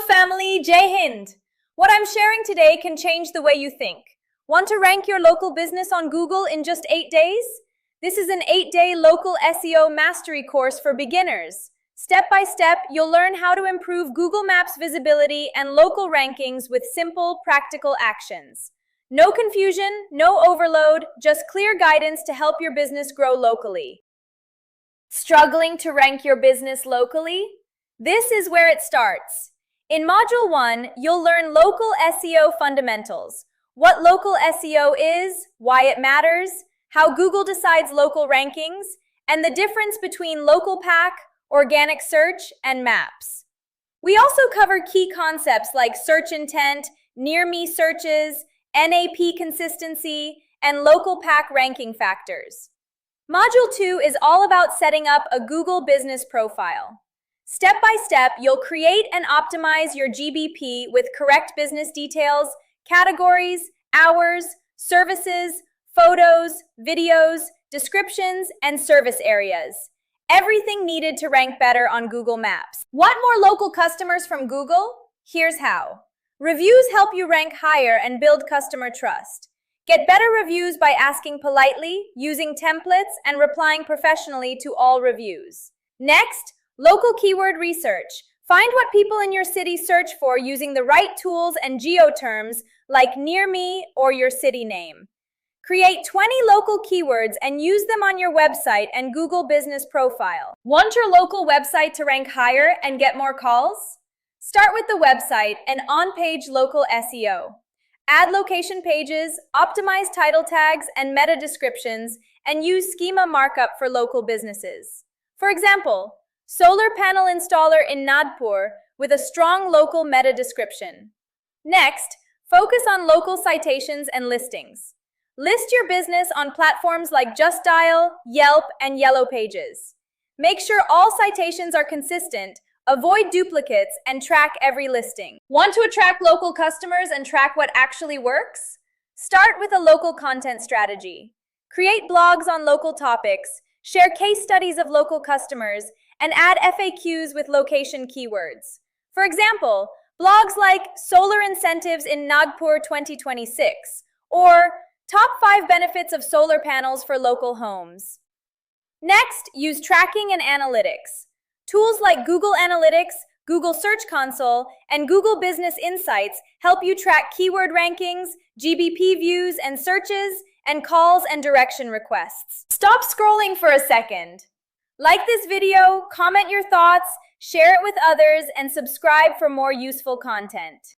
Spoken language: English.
family, Jai Hind. What I'm sharing today can change the way you think. Want to rank your local business on Google in just 8 days? This is an 8-day local SEO mastery course for beginners. Step by step, you'll learn how to improve Google Maps visibility and local rankings with simple, practical actions. No confusion, no overload, just clear guidance to help your business grow locally. Struggling to rank your business locally? This is where it starts. In Module 1, you'll learn local SEO fundamentals, what local SEO is, why it matters, how Google decides local rankings, and the difference between local pack, organic search, and maps. We also cover key concepts like search intent, near-me searches, NAP consistency, and local pack ranking factors. Module 2 is all about setting up a Google business profile. Step by step, you'll create and optimize your GBP with correct business details, categories, hours, services, photos, videos, descriptions, and service areas. Everything needed to rank better on Google Maps. Want more local customers from Google? Here's how. Reviews help you rank higher and build customer trust. Get better reviews by asking politely, using templates, and replying professionally to all reviews. Next, local keyword research. Find what people in your city search for using the right tools and geo terms like near me or your city name. Create 20 local keywords and use them on your website and Google business profile. Want your local website to rank higher and get more calls? Start with the website and on-page local SEO. Add location pages, optimize title tags and meta descriptions, and use schema markup for local businesses. For example, solar panel installer in Nagpur with a strong local meta description. Next, focus on local citations and listings. List your business on platforms like Just Dial, Yelp, and Yellow Pages. Make sure all citations are consistent, avoid duplicates, and track every listing. Want to attract local customers and track what actually works? Start with a local content strategy. Create blogs on local topics, share case studies of local customers, and add FAQs with location keywords. For example, blogs like Solar Incentives in Nagpur 2026 or Top 5 Benefits of Solar Panels for Local Homes. Next, use tracking and analytics. Tools like Google Analytics, Google Search Console, and Google Business Insights help you track keyword rankings, GBP views and searches, and calls and direction requests. Stop scrolling for a second. Like this video, comment your thoughts, share it with others, and subscribe for more useful content.